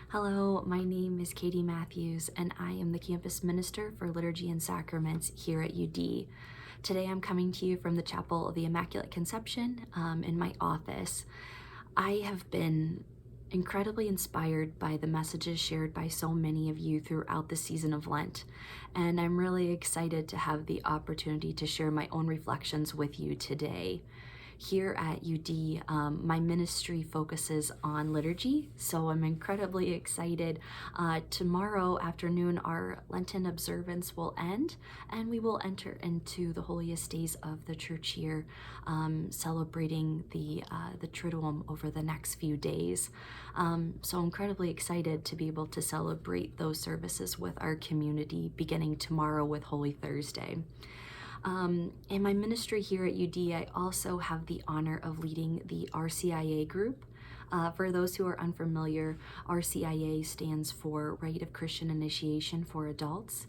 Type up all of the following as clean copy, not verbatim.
Hello, my name is Katie Mathews, and I am the campus minister for Liturgy and Sacraments here at UD. Today I'm coming to you from the Chapel of the Immaculate Conception in my office. I have been incredibly inspired by the messages shared by so many of you throughout the season of Lent, and I'm really excited to have the opportunity to share my own reflections with you today. Here at UD, my ministry focuses on liturgy, so I'm incredibly excited. Tomorrow afternoon, our Lenten observance will end, and we will enter into the holiest days of the church year, celebrating the Triduum over the next few days. So incredibly excited to be able to celebrate those services with our community beginning tomorrow with Holy Thursday. In my ministry here at UD, I also have the honor of leading the RCIA group. For those who are unfamiliar, RCIA stands for Rite of Christian Initiation for Adults.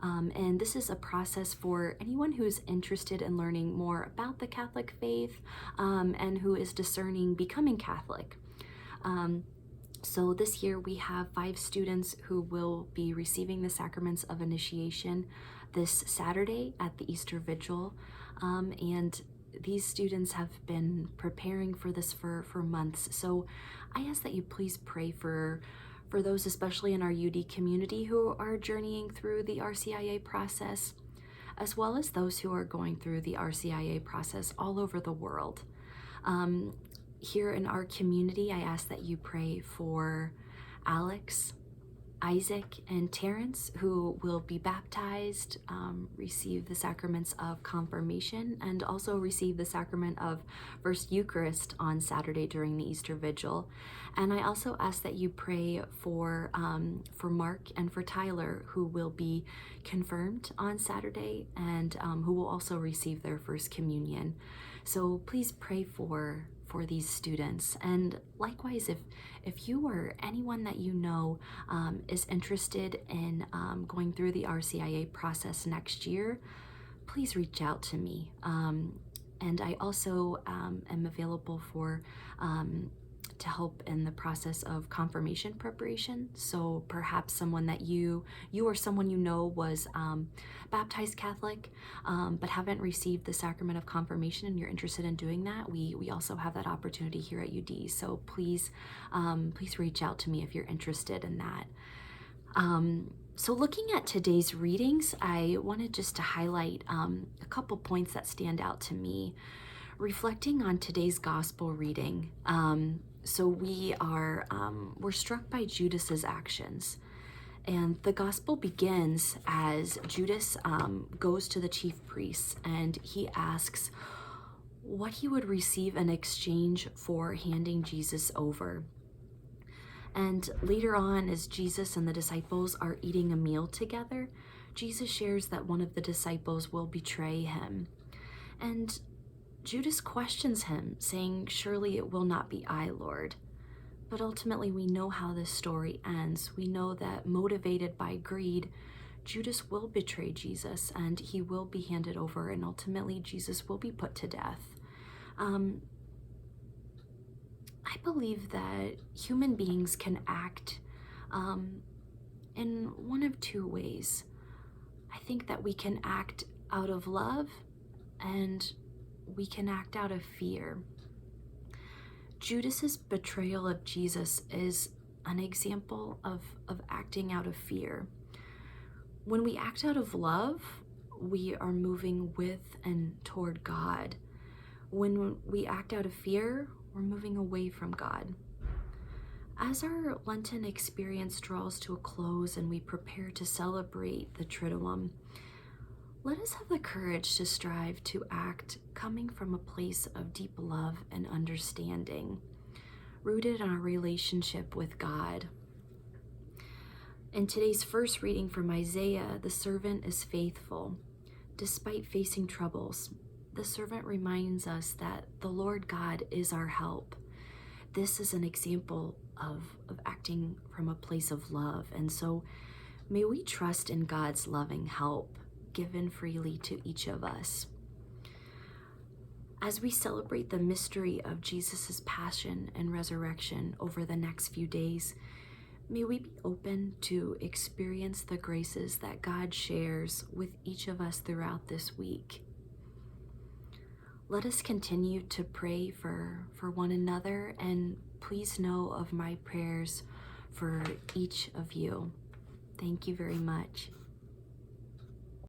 And this is a process for anyone who is interested in learning more about the Catholic faith and who is discerning becoming Catholic. So this year we have 5 students who will be receiving the sacraments of initiation this Saturday at the Easter Vigil. And these students have been preparing for this for months. So I ask that you please pray for those, especially in our UD community, who are journeying through the RCIA process, as well as those who are going through the RCIA process all over the world. Here in our community, I ask that you pray for Alex, Isaac, and Terrence, who will be baptized, receive the sacraments of confirmation, and also receive the sacrament of First Eucharist on Saturday during the Easter Vigil. And I also ask that you pray for Mark and for Tyler, who will be confirmed on Saturday and who will also receive their First Communion. So please pray for these students. And likewise, if you or anyone that you know is interested in going through the RCIA process next year, please reach out to me. And I also am available to help in the process of confirmation preparation. So perhaps someone that you or someone you know was baptized Catholic, but haven't received the sacrament of confirmation and you're interested in doing that, we also have that opportunity here at UD. So please reach out to me if you're interested in that. So looking at today's readings, I wanted just to highlight a couple points that stand out to me. Reflecting on today's gospel reading, so we're struck by Judas's actions. And the gospel begins as Judas goes to the chief priests and he asks what he would receive in exchange for handing Jesus over. And later on, as Jesus and the disciples are eating a meal together, Jesus shares that one of the disciples will betray him. And Judas questions him, saying, "Surely it will not be I, Lord." But ultimately, we know how this story ends. We know that motivated by greed, Judas will betray Jesus and he will be handed over, and ultimately Jesus will be put to death. I believe that human beings can act in one of 2 ways. I think that we can act out of love and we can act out of fear. Judas's betrayal of Jesus is an example of acting out of fear. When we act out of love, we are moving with and toward God. When we act out of fear, we're moving away from God. As our Lenten experience draws to a close and we prepare to celebrate the Triduum, let us have the courage to strive to act coming from a place of deep love and understanding, rooted in our relationship with God. In today's first reading from Isaiah, the servant is faithful. Despite facing troubles, the servant reminds us that the Lord God is our help. This is an example of acting from a place of love. And so may we trust in God's loving help, given freely to each of us. As we celebrate the mystery of Jesus' passion and resurrection over the next few days, May we be open to experience the graces that God shares with each of us throughout this week. Let us continue to pray for one another, and please know of my prayers for each of you. Thank you very much.